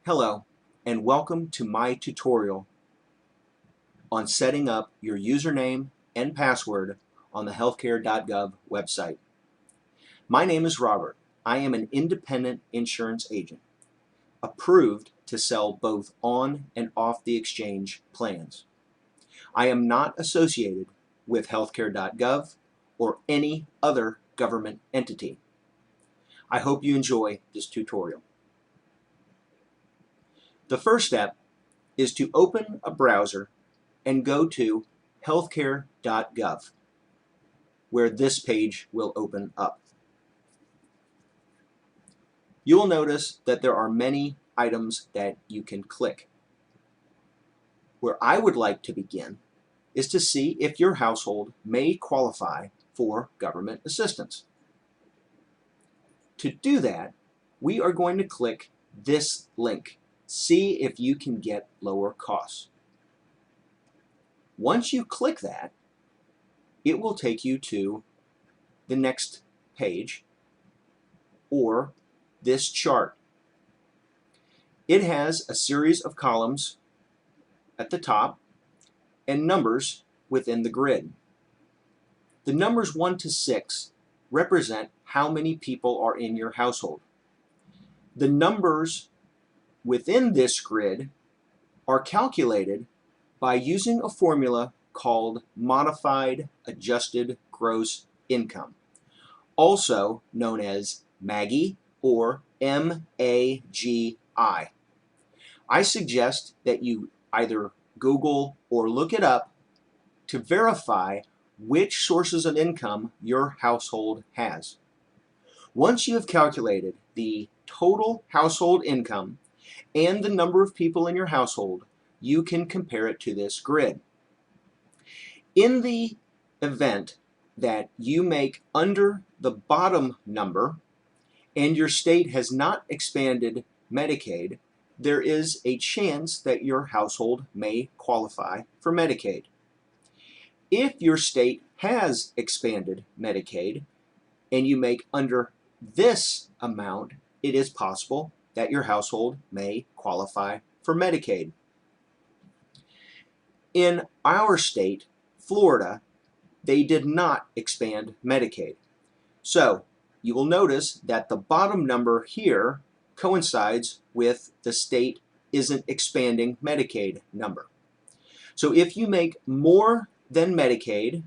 Hello, and welcome to my tutorial on setting up your username and password on the healthcare.gov website. My name is Robert. I am an independent insurance agent, approved to sell both on and off the exchange plans. I am not associated with healthcare.gov or any other government entity. I hope you enjoy this tutorial. The first step is to open a browser and go to healthcare.gov, where this page will open up. You will notice that there are many items that you can click. Where I would like to begin is to see if your household may qualify for government assistance. To do that, we are going to click this link. See if you can get lower costs. Once you click that, it will take you to the next page or this chart. It has a series of columns at the top and numbers within the grid. The numbers 1 to 6 represent how many people are in your household. The numbers within this grid are calculated by using a formula called Modified Adjusted Gross Income, also known as MAGI or MAGI. I suggest that you either Google or look it up to verify which sources of income your household has. Once you have calculated the total household income and the number of people in your household, you can compare it to this grid. In the event that you make under the bottom number and your state has not expanded Medicaid, there is a chance that your household may qualify for Medicaid. If your state has expanded Medicaid and you make under this amount, it is possible that your household may qualify for Medicaid. In our state, Florida, they did not expand Medicaid. So you will notice that the bottom number here coincides with the state isn't expanding Medicaid number. So if you make more than Medicaid,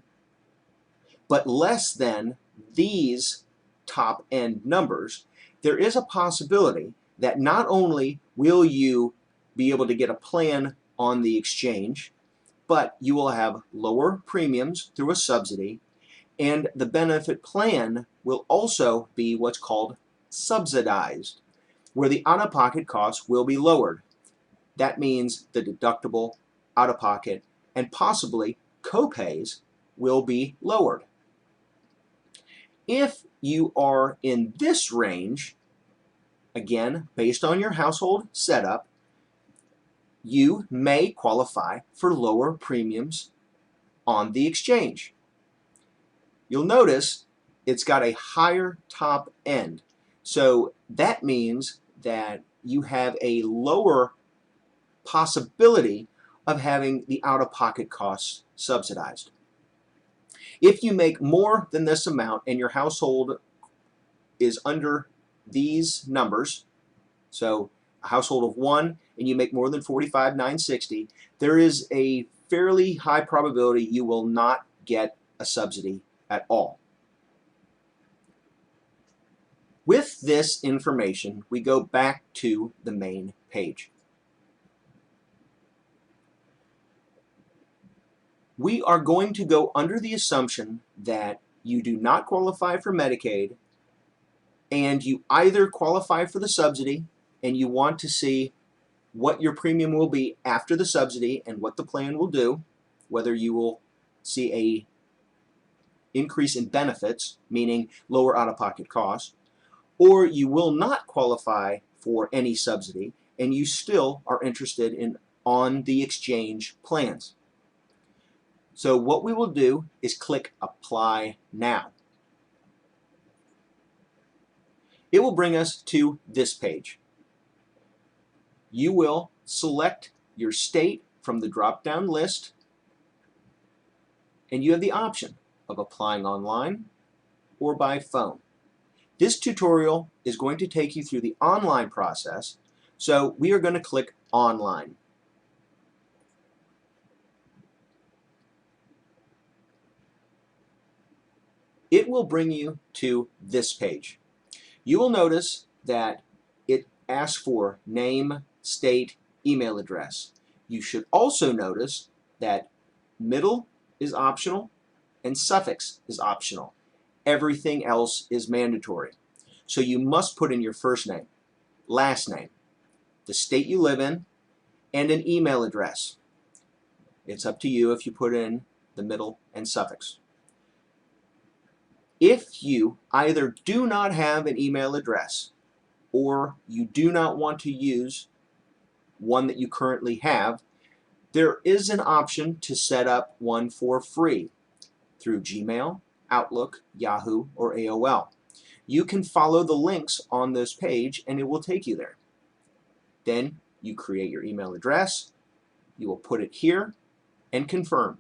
but less than these top end numbers, there is a possibility that not only will you be able to get a plan on the exchange, but you will have lower premiums through a subsidy, and the benefit plan will also be what's called subsidized, where the out-of-pocket costs will be lowered. That means the deductible, out-of-pocket, and possibly copays will be lowered. If you are in this range, again, based on your household setup, you may qualify for lower premiums on the exchange. You'll notice it's got a higher top end. So that means that you have a lower possibility of having the out-of-pocket costs subsidized. If you make more than this amount and your household is under these numbers, so a household of 1 and you make more than $45,960, there is a fairly high probability you will not get a subsidy at all. With this information, we go back to the main page. We are going to go under the assumption that you do not qualify for Medicaid and you either qualify for the subsidy and you want to see what your premium will be after the subsidy and what the plan will do, whether you will see a increase in benefits, meaning lower out-of-pocket costs, or you will not qualify for any subsidy and you still are interested in on the exchange plans. So what we will do is click Apply Now. It will bring us to this page. you will select your state from the drop-down list, and you have the option of applying online or by phone. This tutorial is going to take you through the online process, so we are going to click online. It will bring you to this page. You will notice that it asks for name, state, email address. You should also notice that middle is optional and suffix is optional. Everything else is mandatory. So you must put in your first name, last name, the state you live in, and an email address. It's up to you if you put in the middle and suffix. If you either do not have an email address or you do not want to use one that you currently have, there is an option to set up one for free through Gmail, Outlook, Yahoo, or AOL. You can follow the links on this page and it will take you there. Then you create your email address, you will put it here and confirm.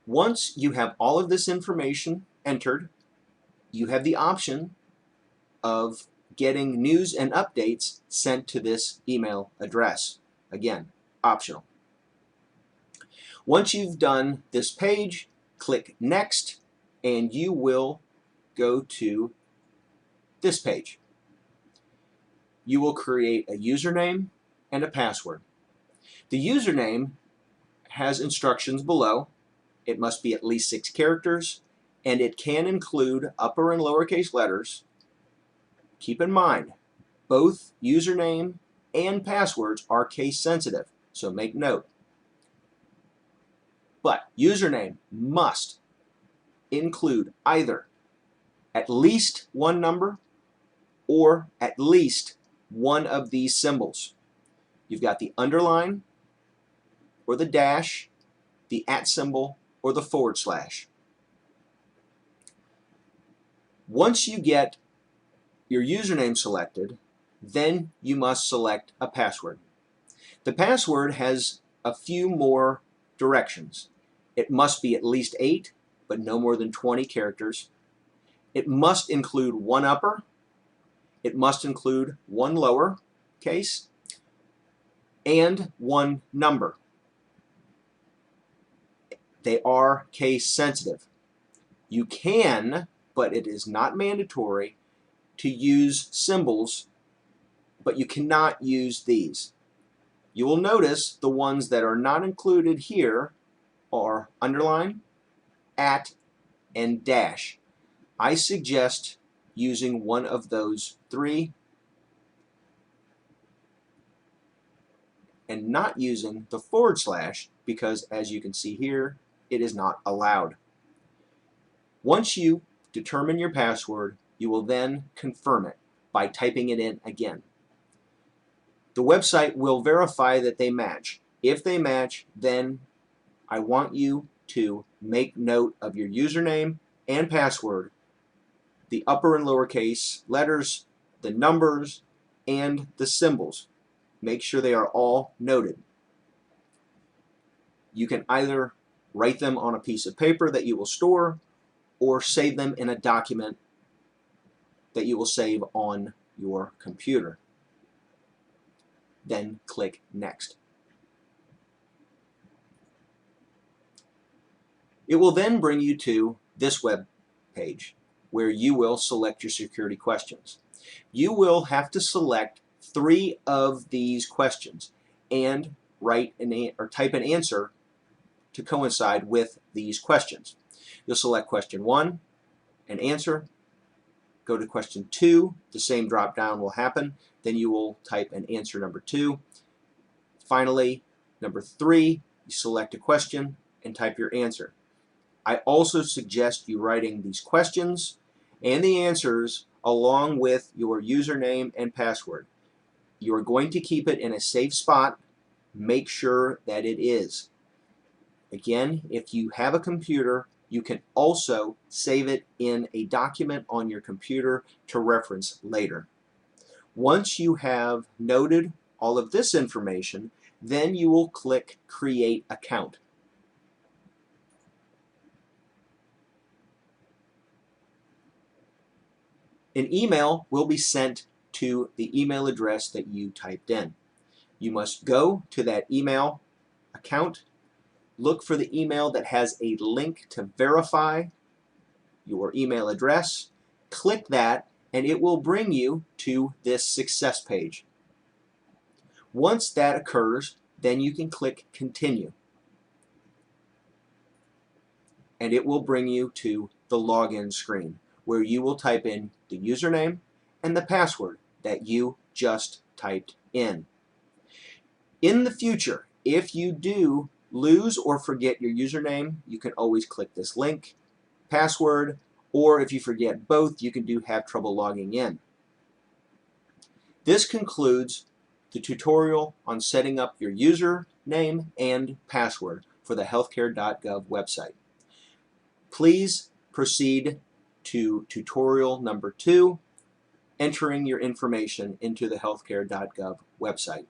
Once you have all of this information entered, you have the option of getting news and updates sent to this email address. Again, optional. Once you've done this page, click Next, and you will go to this page. You will create a username and a password. The username has instructions below. It must be at least 6 characters, and it can include upper and lowercase letters. Keep in mind, both username and passwords are case sensitive, so make note. But username must include either at least one number or at least one of these symbols. You've got the underline or the dash, the @ symbol, or the /. Once you get your username selected, then you must select a password. The password has a few more directions. It must be at least 8, but no more than 20 characters. It must include one upper. It must include one lower case and one number. They are case sensitive. You can, but it is not mandatory, to use symbols, but you cannot use these. You will notice the ones that are not included here are underline, @ and dash. I suggest using one of those 3 and not using the / because, as you can see here, it is not allowed. Once you determine your password, you will then confirm it by typing it in again. The website will verify that they match. If they match, then I want you to make note of your username and password, the upper and lowercase letters, the numbers, and the symbols. Make sure they are all noted. You can either write them on a piece of paper that you will store or save them in a document that you will save on your computer. Then click Next. It will then bring you to this web page where you will select your security questions. You will have to select 3 of these questions and type an answer to coincide with these questions. You'll select question 1 and answer. Go to question 2, the same drop down will happen. Then you will type an answer number 2. Finally, number 3, you select a question and type your answer. I also suggest you writing these questions and the answers along with your username and password. You are going to keep it in a safe spot. Make sure that it is. Again, if you have a computer, you can also save it in a document on your computer to reference later. Once you have noted all of this information, then you will click Create Account. An email will be sent to the email address that you typed in. You must go to that email account, look for the email that has a link to verify your email address, click that, and it will bring you to this success page. Once that occurs, then you can click Continue, and it will bring you to the login screen where you will type in the username and the password that you just typed in. In the future, if you do lose or forget your username, you can always click this link, password, or if you forget both, you can have trouble logging in. This concludes the tutorial on setting up your username and password for the healthcare.gov website. Please proceed to tutorial number 2, entering your information into the healthcare.gov website.